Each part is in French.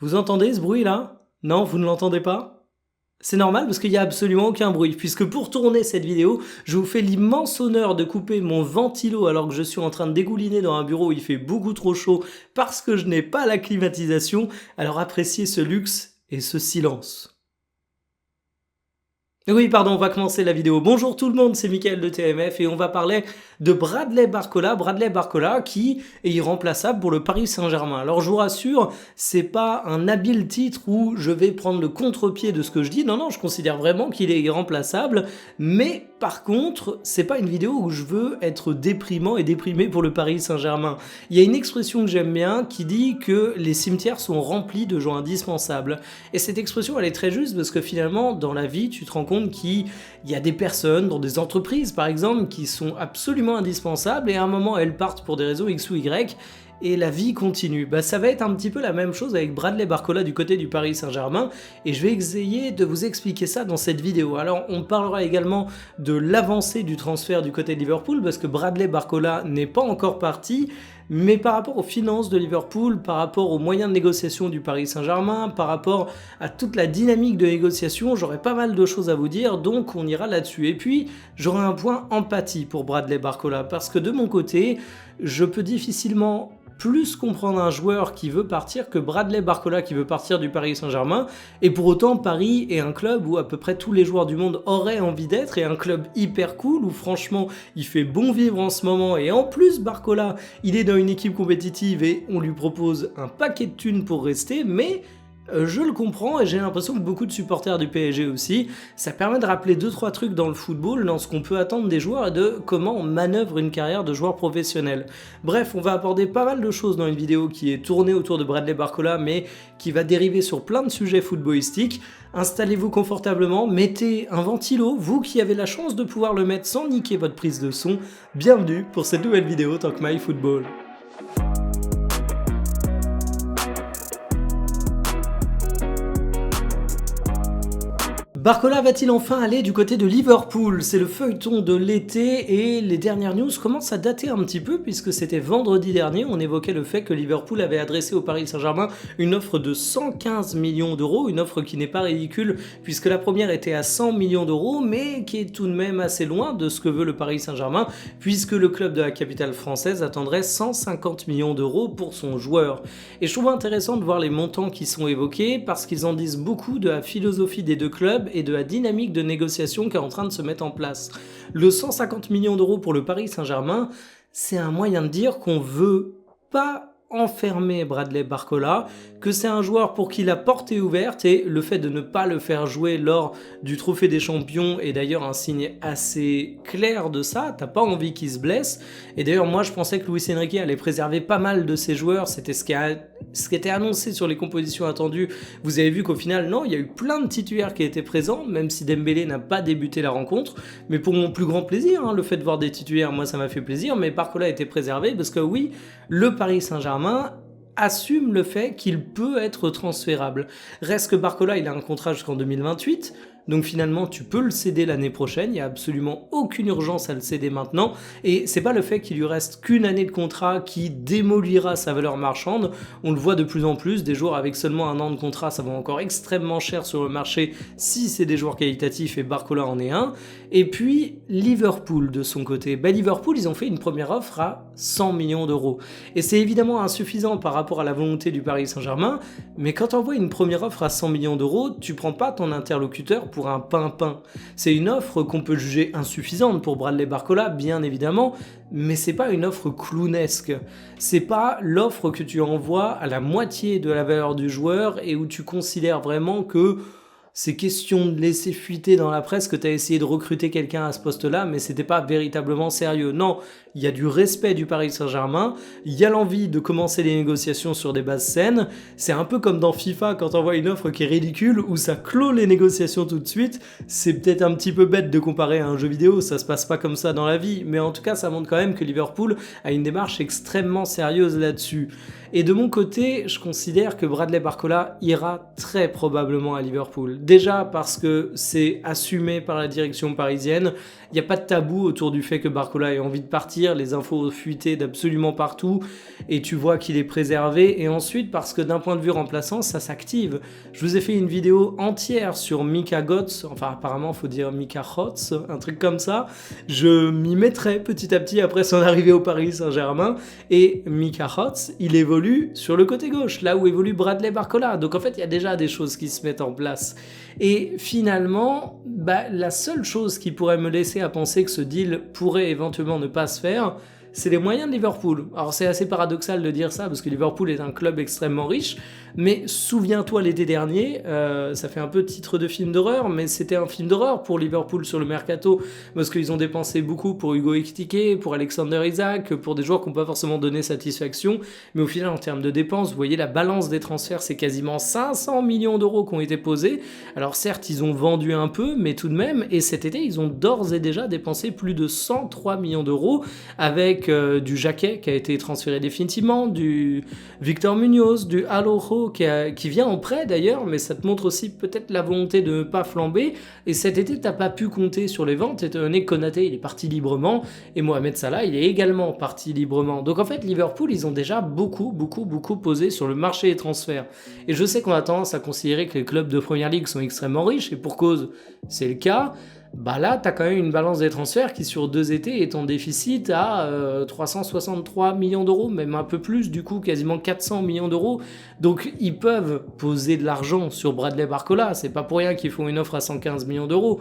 Vous entendez ce bruit là? Non, vous ne l'entendez pas? C'est normal parce qu'il n'y a absolument aucun bruit, puisque pour tourner cette vidéo, je vous fais l'immense honneur de couper mon ventilo alors que je suis en train de dégouliner dans un bureau où il fait beaucoup trop chaud parce que je n'ai pas la climatisation, alors appréciez ce luxe et ce silence. Oui, pardon, on va commencer la vidéo. Bonjour tout le monde, c'est Mickaël de TMF et on va parler de Bradley Barcola. Bradley Barcola qui est irremplaçable pour le Paris Saint-Germain. Alors je vous rassure, c'est pas un habile titre où je vais prendre le contre-pied de ce que je dis. Non, non, je considère vraiment qu'il est irremplaçable. Mais par contre, c'est pas une vidéo où je veux être déprimant et déprimé pour le Paris Saint-Germain. Il y a une expression que j'aime bien qui dit que les cimetières sont remplis de gens indispensables. Et cette expression, elle est très juste parce que finalement, dans la vie, tu te rends compte qu'il y a des personnes dans des entreprises par exemple qui sont absolument indispensables et à un moment elles partent pour des raisons X ou Y et la vie continue. Bah, ça va être un petit peu la même chose avec Bradley Barcola du côté du Paris Saint-Germain et je vais essayer de vous expliquer ça dans cette vidéo. Alors on parlera également de l'avancée du transfert du côté de Liverpool parce que Bradley Barcola n'est pas encore parti. Mais par rapport aux finances de Liverpool, par rapport aux moyens de négociation du Paris Saint-Germain, par rapport à toute la dynamique de négociation, j'aurai pas mal de choses à vous dire, donc on ira là-dessus. Et puis, j'aurai un point empathie pour Bradley Barcola, parce que de mon côté, je peux difficilement plus comprendre un joueur qui veut partir que Bradley Barcola qui veut partir du Paris Saint-Germain. Et pour autant, Paris est un club où à peu près tous les joueurs du monde auraient envie d'être et un club hyper cool où franchement, il fait bon vivre en ce moment. Et en plus, Barcola, il est dans une équipe compétitive et on lui propose un paquet de thunes pour rester, mais je le comprends et j'ai l'impression que beaucoup de supporters du PSG aussi, ça permet de rappeler 2-3 trucs dans le football, dans ce qu'on peut attendre des joueurs et de comment on manœuvre une carrière de joueur professionnel. Bref, on va aborder pas mal de choses dans une vidéo qui est tournée autour de Bradley Barcola mais qui va dériver sur plein de sujets footballistiques. Installez-vous confortablement, mettez un ventilo, vous qui avez la chance de pouvoir le mettre sans niquer votre prise de son. Bienvenue pour cette nouvelle vidéo Talk My Football. Barcola va-t-il enfin aller du côté de Liverpool? C'est le feuilleton de l'été et les dernières news commencent à dater un petit peu puisque c'était vendredi dernier, on évoquait le fait que Liverpool avait adressé au Paris Saint-Germain une offre de 115 millions d'euros, une offre qui n'est pas ridicule puisque la première était à 100 millions d'euros mais qui est tout de même assez loin de ce que veut le Paris Saint-Germain puisque le club de la capitale française attendrait 150 millions d'euros pour son joueur. Et je trouve intéressant de voir les montants qui sont évoqués parce qu'ils en disent beaucoup de la philosophie des deux clubs et de la dynamique de négociation qui est en train de se mettre en place. Le 150 millions d'euros pour le Paris Saint-Germain, c'est un moyen de dire qu'on veut pas enfermer Bradley Barcola, que c'est un joueur pour qui la porte est ouverte et le fait de ne pas le faire jouer lors du Trophée des Champions est d'ailleurs un signe assez clair de ça, t'as pas envie qu'il se blesse. Et d'ailleurs moi je pensais que Luis Enrique allait préserver pas mal de ses joueurs, c'était ce qui était annoncé sur les compositions attendues. Vous avez vu qu'au final non, il y a eu plein de titulaires qui étaient présents, même si Dembélé n'a pas débuté la rencontre, mais pour mon plus grand plaisir, hein, le fait de voir des titulaires, moi ça m'a fait plaisir, mais Barcola a été préservé parce que oui, le Paris Saint-Germain assume le fait qu'il peut être transférable. Reste que Barcola, il a un contrat jusqu'en 2028, donc finalement tu peux le céder l'année prochaine, il n'y a absolument aucune urgence à le céder maintenant, et c'est pas le fait qu'il lui reste qu'une année de contrat qui démolira sa valeur marchande, on le voit de plus en plus, des joueurs avec seulement un an de contrat ça va encore extrêmement cher sur le marché si c'est des joueurs qualitatifs et Barcola en est un. Et puis Liverpool de son côté, Liverpool ils ont fait une première offre à 100 millions d'euros, et c'est évidemment insuffisant par rapport à la volonté du Paris Saint-Germain, mais quand tu envoies une première offre à 100 millions d'euros, tu prends pas ton interlocuteur pour un pimpin. C'est une offre qu'on peut juger insuffisante pour Bradley Barcola, bien évidemment, mais c'est pas une offre clownesque. C'est pas l'offre que tu envoies à la moitié de la valeur du joueur et où tu considères vraiment que c'est question de laisser fuiter dans la presse que tu as essayé de recruter quelqu'un à ce poste-là, mais c'était pas véritablement sérieux. Non, il y a du respect du Paris Saint-Germain, il y a l'envie de commencer les négociations sur des bases saines. C'est un peu comme dans FIFA quand on voit une offre qui est ridicule, où ça clôt les négociations tout de suite. C'est peut-être un petit peu bête de comparer à un jeu vidéo, ça se passe pas comme ça dans la vie, mais en tout cas ça montre quand même que Liverpool a une démarche extrêmement sérieuse là-dessus. Et de mon côté, je considère que Bradley Barcola ira très probablement à Liverpool. Déjà parce que c'est assumé par la direction parisienne. Il n'y a pas de tabou autour du fait que Barcola ait envie de partir. Les infos ont fuité d'absolument partout et tu vois qu'il est préservé. Et ensuite parce que d'un point de vue remplaçant, ça s'active. Je vous ai fait une vidéo entière sur Mika Götze. Enfin, apparemment, il faut dire Mika Götze, un truc comme ça. Je m'y mettrai petit à petit après son arrivée au Paris Saint-Germain. Et Mika Götze, il évolue sur le côté gauche, là où évolue Bradley Barcola. Donc en fait, il y a déjà des choses qui se mettent en place. Et finalement, la seule chose qui pourrait me laisser à penser que ce deal pourrait éventuellement ne pas se faire, c'est les moyens de Liverpool. Alors c'est assez paradoxal de dire ça, parce que Liverpool est un club extrêmement riche, mais souviens-toi l'été dernier, ça fait un peu titre de film d'horreur, mais c'était un film d'horreur pour Liverpool sur le mercato, parce qu'ils ont dépensé beaucoup pour Hugo Ekitike, pour Alexander Isak, pour des joueurs qui n'ont pas forcément donné satisfaction, mais au final en termes de dépenses, vous voyez la balance des transferts, c'est quasiment 500 millions d'euros qui ont été posés. Alors certes, ils ont vendu un peu, mais tout de même, et cet été, ils ont d'ores et déjà dépensé plus de 103 millions d'euros avec du Jacquet qui a été transféré définitivement, du Victor Munoz, du Alojo qui vient en prêt d'ailleurs, mais ça te montre aussi peut-être la volonté de ne pas flamber. Et cet été, t'as pas pu compter sur les ventes, étant donné que Konaté il est parti librement et Mohamed Salah il est également parti librement. Donc en fait, Liverpool ils ont déjà beaucoup posé sur le marché des transferts. Et je sais qu'on a tendance à considérer que les clubs de Première Ligue sont extrêmement riches, et pour cause, c'est le cas. Là, tu as quand même une balance des transferts qui, sur 2 étés, est en déficit à 363 millions d'euros, même un peu plus, du coup, quasiment 400 millions d'euros. Donc, ils peuvent poser de l'argent sur Bradley Barcola. C'est pas pour rien qu'ils font une offre à 115 millions d'euros.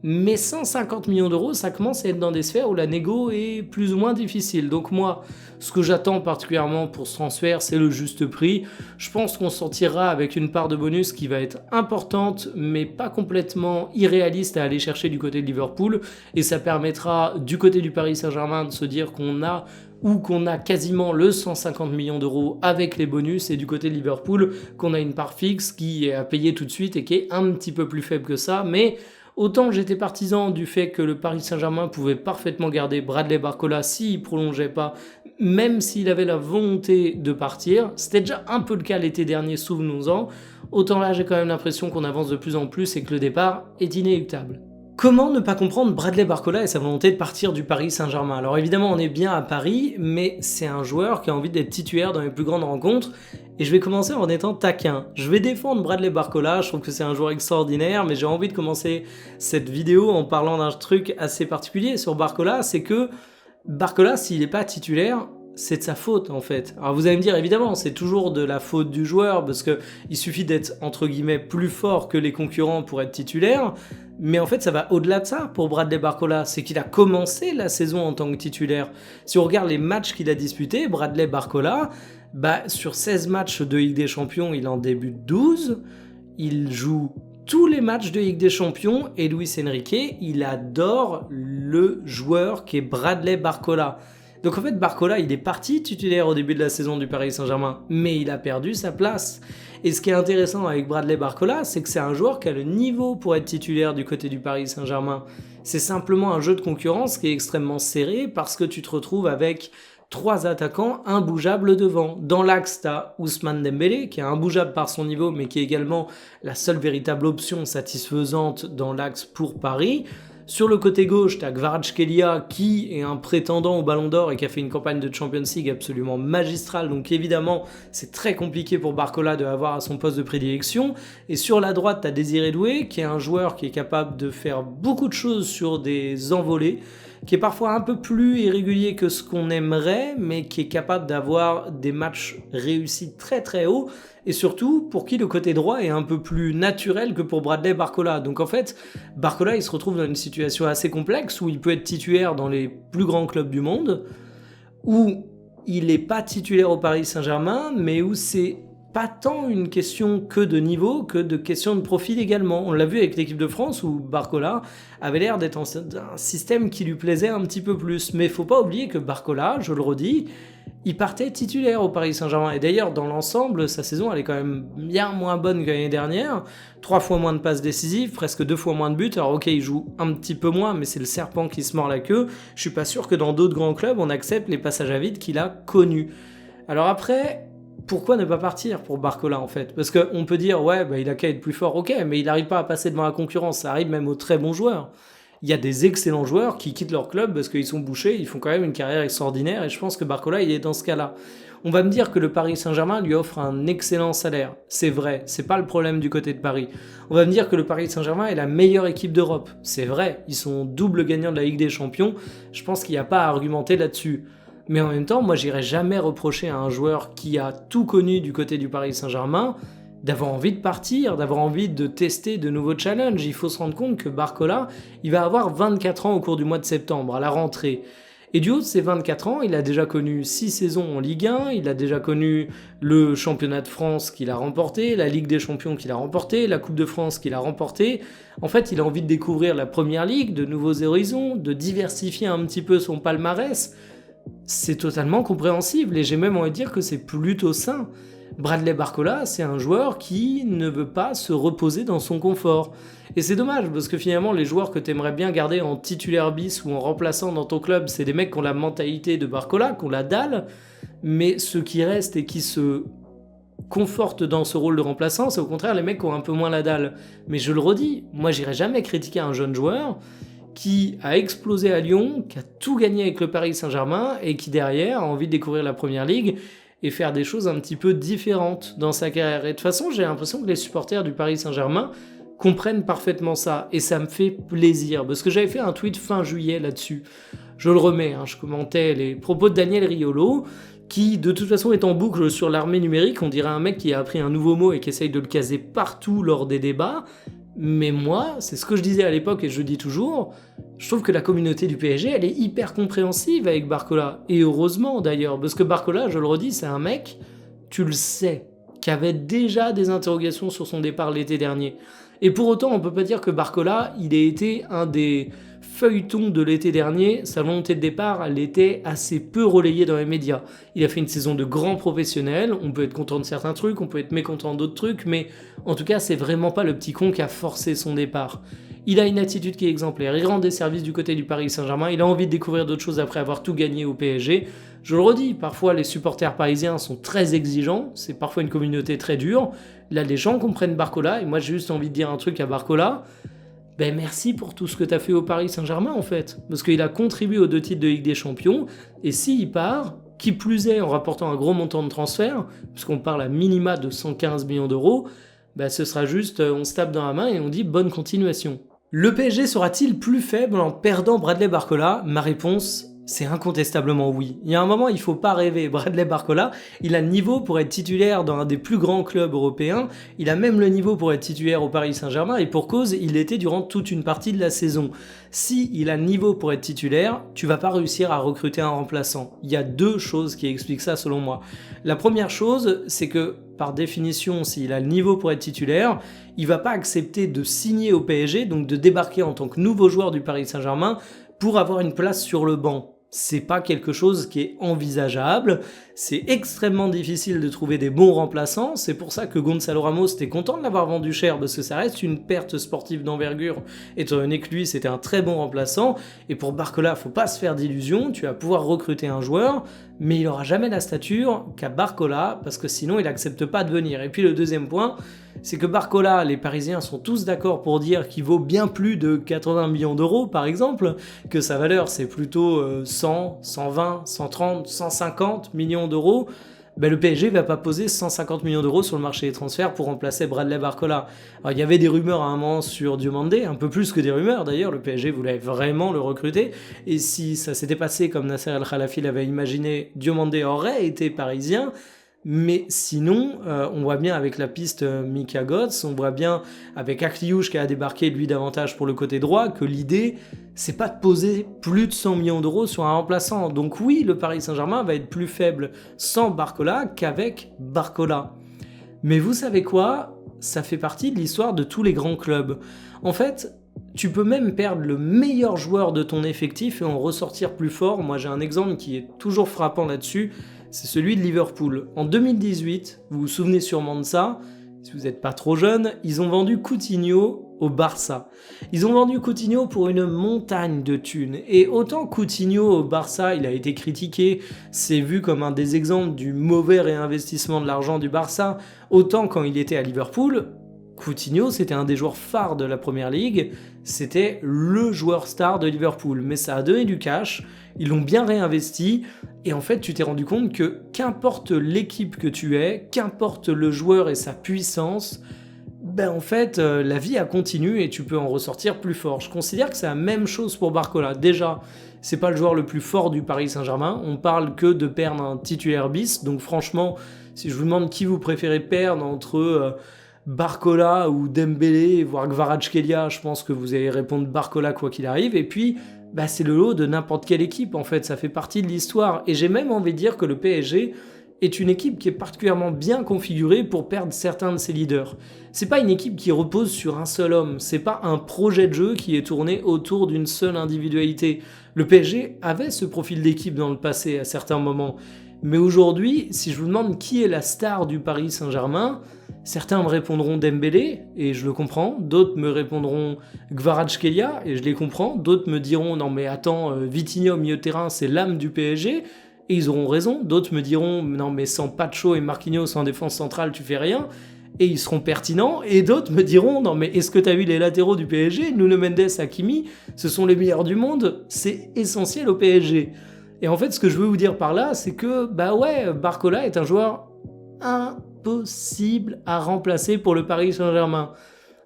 Mais 150 millions d'euros, ça commence à être dans des sphères où la négo est plus ou moins difficile. Donc moi, ce que j'attends particulièrement pour ce transfert, c'est le juste prix. Je pense qu'on s'en tirera avec une part de bonus qui va être importante, mais pas complètement irréaliste à aller chercher du côté de Liverpool. Et ça permettra du côté du Paris Saint-Germain de se dire qu'on a quasiment le 150 millions d'euros avec les bonus, et du côté de Liverpool, qu'on a une part fixe qui est à payer tout de suite et qui est un petit peu plus faible que ça, mais autant j'étais partisan du fait que le Paris Saint-Germain pouvait parfaitement garder Bradley Barcola s'il prolongeait pas, même s'il avait la volonté de partir. C'était déjà un peu le cas l'été dernier, souvenons-en. Autant là, j'ai quand même l'impression qu'on avance de plus en plus et que le départ est inéluctable. Comment ne pas comprendre Bradley Barcola et sa volonté de partir du Paris Saint-Germain? Alors évidemment, on est bien à Paris, mais c'est un joueur qui a envie d'être titulaire dans les plus grandes rencontres. Et je vais commencer en étant taquin. Je vais défendre Bradley Barcola, je trouve que c'est un joueur extraordinaire, mais j'ai envie de commencer cette vidéo en parlant d'un truc assez particulier sur Barcola, c'est que Barcola, s'il n'est pas titulaire, c'est de sa faute en fait. Alors vous allez me dire, évidemment, c'est toujours de la faute du joueur, parce qu'il suffit d'être entre guillemets plus fort que les concurrents pour être titulaire, mais en fait ça va au-delà de ça pour Bradley Barcola, c'est qu'il a commencé la saison en tant que titulaire. Si on regarde les matchs qu'il a disputés, Bradley Barcola, sur 16 matchs de Ligue des Champions, il en débute 12, il joue tous les matchs de Ligue des Champions, et Luis Enrique, il adore le joueur qui est Bradley Barcola. Donc en fait, Barcola, il est parti titulaire au début de la saison du Paris Saint-Germain, mais il a perdu sa place. Et ce qui est intéressant avec Bradley Barcola, c'est que c'est un joueur qui a le niveau pour être titulaire du côté du Paris Saint-Germain. C'est simplement un jeu de concurrence qui est extrêmement serré, parce que tu te retrouves avec 3 attaquants imbougeables devant. Dans l'axe, t'as Ousmane Dembélé, qui est imbougeable par son niveau, mais qui est également la seule véritable option satisfaisante dans l'axe pour Paris. Sur le côté gauche, t'as Kvaratskhelia qui est un prétendant au Ballon d'Or et qui a fait une campagne de Champions League absolument magistrale. Donc évidemment, c'est très compliqué pour Barcola de l'avoir à son poste de prédilection. Et sur la droite, t'as Désiré Doué, qui est un joueur qui est capable de faire beaucoup de choses sur des envolées, qui est parfois un peu plus irrégulier que ce qu'on aimerait, mais qui est capable d'avoir des matchs réussis très très haut, et surtout pour qui le côté droit est un peu plus naturel que pour Bradley Barcola. Donc en fait, Barcola il se retrouve dans une situation assez complexe où il peut être titulaire dans les plus grands clubs du monde, où il n'est pas titulaire au Paris Saint-Germain, mais où c'est pas tant une question que de niveau que de question de profil également. On l'a vu avec l'équipe de France où Barcola avait l'air d'être un système qui lui plaisait un petit peu plus. Mais il faut pas oublier que Barcola, je le redis, il partait titulaire au Paris Saint-Germain. Et d'ailleurs, dans l'ensemble, sa saison, elle est quand même bien moins bonne que l'année dernière. 3 fois moins de passes décisives, presque 2 fois moins de buts. Alors ok, il joue un petit peu moins, mais c'est le serpent qui se mord la queue. Je suis pas sûr que dans d'autres grands clubs, on accepte les passages à vide qu'il a connus. Alors après, pourquoi ne pas partir pour Barcola en fait? Parce qu'on peut dire, ouais, bah, il a qu'à être plus fort, ok, mais il n'arrive pas à passer devant la concurrence, ça arrive même aux très bons joueurs. Il y a des excellents joueurs qui quittent leur club parce qu'ils sont bouchés, ils font quand même une carrière extraordinaire, et je pense que Barcola, il est dans ce cas-là. On va me dire que le Paris Saint-Germain lui offre un excellent salaire. C'est vrai, c'est pas le problème du côté de Paris. On va me dire que le Paris Saint-Germain est la meilleure équipe d'Europe. C'est vrai, ils sont double gagnants de la Ligue des Champions, je pense qu'il n'y a pas à argumenter là-dessus. Mais en même temps, moi, j'irai jamais reprocher à un joueur qui a tout connu du côté du Paris Saint-Germain d'avoir envie de partir, d'avoir envie de tester de nouveaux challenges. Il faut se rendre compte que Barcola, il va avoir 24 ans au cours du mois de septembre, à la rentrée. Et du haut de ses 24 ans, il a déjà connu 6 saisons en Ligue 1, il a déjà connu le championnat de France qu'il a remporté, la Ligue des Champions qu'il a remporté, la Coupe de France qu'il a remporté. En fait, il a envie de découvrir la Première Ligue, de nouveaux horizons, de diversifier un petit peu son palmarès. C'est totalement compréhensible et j'ai même envie de dire que c'est plutôt sain. Bradley Barcola, c'est un joueur qui ne veut pas se reposer dans son confort. Et c'est dommage parce que finalement, les joueurs que tu aimerais bien garder en titulaire bis ou en remplaçant dans ton club, c'est des mecs qui ont la mentalité de Barcola, qui ont la dalle, mais ceux qui restent et qui se confortent dans ce rôle de remplaçant, c'est au contraire les mecs qui ont un peu moins la dalle. Mais je le redis, moi j'irai jamais critiquer un jeune joueur qui a explosé à Lyon, qui a tout gagné avec le Paris Saint-Germain et qui derrière a envie de découvrir la Première Ligue et faire des choses un petit peu différentes dans sa carrière. Et de toute façon, j'ai l'impression que les supporters du Paris Saint-Germain comprennent parfaitement ça et ça me fait plaisir parce que j'avais fait un tweet fin juillet là-dessus. Je le remets, je commentais les propos de Daniel Riolo qui de toute façon est en boucle sur l'armée numérique. On dirait un mec qui a appris un nouveau mot et qui essaye de le caser partout lors des débats. Mais moi, c'est ce que je disais à l'époque et je le dis toujours, je trouve que la communauté du PSG, elle est hyper compréhensive avec Barcola. Et heureusement d'ailleurs, parce que Barcola, je le redis, c'est un mec, tu le sais, qui avait déjà des interrogations sur son départ l'été dernier. Et pour autant, on peut pas dire que Barcola, il ait été un des feuilletons de l'été dernier. Sa volonté de départ, elle était assez peu relayée dans les médias. Il a fait une saison de grand professionnel, on peut être content de certains trucs, on peut être mécontent d'autres trucs, mais en tout cas, c'est vraiment pas le petit con qui a forcé son départ. Il a une attitude qui est exemplaire, il rend des services du côté du Paris Saint-Germain, il a envie de découvrir d'autres choses après avoir tout gagné au PSG. Je le redis, parfois les supporters parisiens sont très exigeants, c'est parfois une communauté très dure. Là, les gens comprennent Barcola, et moi j'ai juste envie de dire un truc à Barcola. Ben merci pour tout ce que tu as fait au Paris Saint-Germain en fait, parce qu'il a contribué aux 2 titres de Ligue des Champions, et s'il part, qui plus est en rapportant un gros montant de transfert, puisqu'on parle à minima de 115 millions d'euros, ben ce sera juste, on se tape dans la main et on dit bonne continuation. Le PSG sera-t-il plus faible en perdant Bradley Barcola? Ma réponse, c'est incontestablement oui. Il y a un moment, il faut pas rêver. Bradley Barcola, il a le niveau pour être titulaire dans un des plus grands clubs européens. Il a même le niveau pour être titulaire au Paris Saint-Germain et pour cause, il l'était durant toute une partie de la saison. Si il a le niveau pour être titulaire, tu vas pas réussir à recruter un remplaçant. Il y a 2 choses qui expliquent ça selon moi. La première chose, c'est que par définition, s'il a le niveau pour être titulaire, il va pas accepter de signer au PSG, donc de débarquer en tant que nouveau joueur du Paris Saint-Germain pour avoir une place sur le banc. C'est pas quelque chose qui est envisageable, c'est extrêmement difficile de trouver des bons remplaçants, c'est pour ça que Gonzalo Ramos était content de l'avoir vendu cher, parce que ça reste une perte sportive d'envergure, étant donné que lui c'était un très bon remplaçant, et pour Barcola, faut pas se faire d'illusions, tu vas pouvoir recruter un joueur, mais il aura jamais la stature qu'a Barcola, parce que sinon il accepte pas de venir. Et puis le deuxième point, c'est que Barcola, les Parisiens sont tous d'accord pour dire qu'il vaut bien plus de 80 millions d'euros par exemple, que sa valeur c'est plutôt 100, 120, 130, 150 millions d'euros. Ben, le PSG va pas poser 150 millions d'euros sur le marché des transferts pour remplacer Bradley Barcola. Alors il y avait des rumeurs à un moment sur Diomandé, un peu plus que des rumeurs d'ailleurs, le PSG voulait vraiment le recruter, et si ça s'était passé comme Nasser El Khelaïfi l'avait imaginé, Diomandé aurait été parisien. Mais sinon, on voit bien avec la piste Mika Götze, on voit bien avec Akliouche qui a débarqué lui davantage pour le côté droit, que l'idée, c'est pas de poser plus de 100 millions d'euros sur un remplaçant. Donc oui, le Paris Saint-Germain va être plus faible sans Barcola qu'avec Barcola. Mais vous savez quoi? Ça fait partie de l'histoire de tous les grands clubs. En fait, tu peux même perdre le meilleur joueur de ton effectif et en ressortir plus fort. Moi, j'ai un exemple qui est toujours frappant là-dessus, c'est celui de Liverpool. En 2018, vous vous souvenez sûrement de ça, Si vous n'êtes pas trop jeune, ils ont vendu Coutinho au Barça. Ils ont vendu Coutinho pour une montagne de thunes. Et autant Coutinho au Barça, il a été critiqué, c'est vu comme un des exemples du mauvais réinvestissement de l'argent du Barça, autant quand il était à Liverpool, Coutinho, c'était un des joueurs phares de la Première Ligue, c'était le joueur star de Liverpool. Mais ça a donné du cash, ils l'ont bien réinvesti, et en fait tu t'es rendu compte que qu'importe l'équipe que tu es, qu'importe le joueur et sa puissance, ben en fait la vie a continué et tu peux en ressortir plus fort. Je considère que c'est la même chose pour Barcola. Déjà, c'est pas le joueur le plus fort du Paris Saint-Germain, on parle que de perdre un titulaire bis, donc franchement, si je vous demande qui vous préférez perdre entre... Barcola ou Dembélé, voire Kvaratskhelia, je pense que vous allez répondre Barcola quoi qu'il arrive. Et puis, bah, c'est le lot de n'importe quelle équipe, en fait, ça fait partie de l'histoire. Et j'ai même envie de dire que le PSG est une équipe qui est particulièrement bien configurée pour perdre certains de ses leaders. C'est pas une équipe qui repose sur un seul homme, c'est pas un projet de jeu qui est tourné autour d'une seule individualité. Le PSG avait ce profil d'équipe dans le passé à certains moments. Mais aujourd'hui, si je vous demande qui est la star du Paris Saint-Germain, certains me répondront Dembélé, et je le comprends, d'autres me répondront Kvaratskhelia, et je les comprends, d'autres me diront non mais attends, Vitinha au milieu de terrain, c'est l'âme du PSG, et ils auront raison, d'autres me diront non mais sans Pacho et Marquinhos en défense centrale, tu fais rien, et ils seront pertinents, et d'autres me diront non mais est-ce que t'as vu les latéraux du PSG, Nuno Mendes, Hakimi, ce sont les meilleurs du monde, c'est essentiel au PSG. Et en fait, ce que je veux vous dire par là, c'est que, bah ouais, Barcola est un joueur impossible à remplacer pour le Paris Saint-Germain.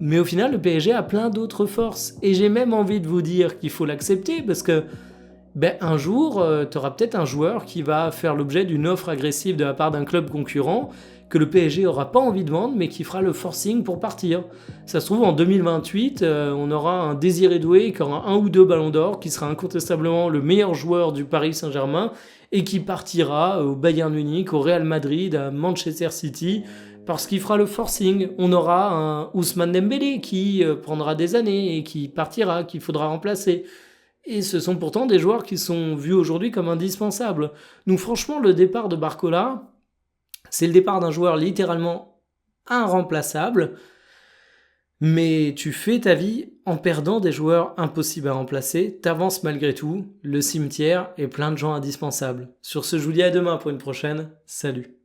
Mais au final, le PSG a plein d'autres forces. Et j'ai même envie de vous dire qu'il faut l'accepter, parce que, ben, un jour, tu auras peut-être un joueur qui va faire l'objet d'une offre agressive de la part d'un club concurrent, que le PSG aura pas envie de vendre, mais qui fera le forcing pour partir. Ça se trouve, en 2028, on aura un Désiré Doué qui aura 1 ou 2 ballons d'or, qui sera incontestablement le meilleur joueur du Paris Saint-Germain, et qui partira au Bayern Munich, au Real Madrid, à Manchester City, parce qu'il fera le forcing. On aura un Ousmane Dembélé qui prendra des années et qui partira, qu'il faudra remplacer. Et ce sont pourtant des joueurs qui sont vus aujourd'hui comme indispensables. Donc franchement, le départ de Barcola, c'est le départ d'un joueur littéralement irremplaçable, mais tu fais ta vie en perdant des joueurs impossibles à remplacer, t'avances malgré tout, le cimetière est plein de gens indispensables. Sur ce, je vous dis à demain pour une prochaine, salut.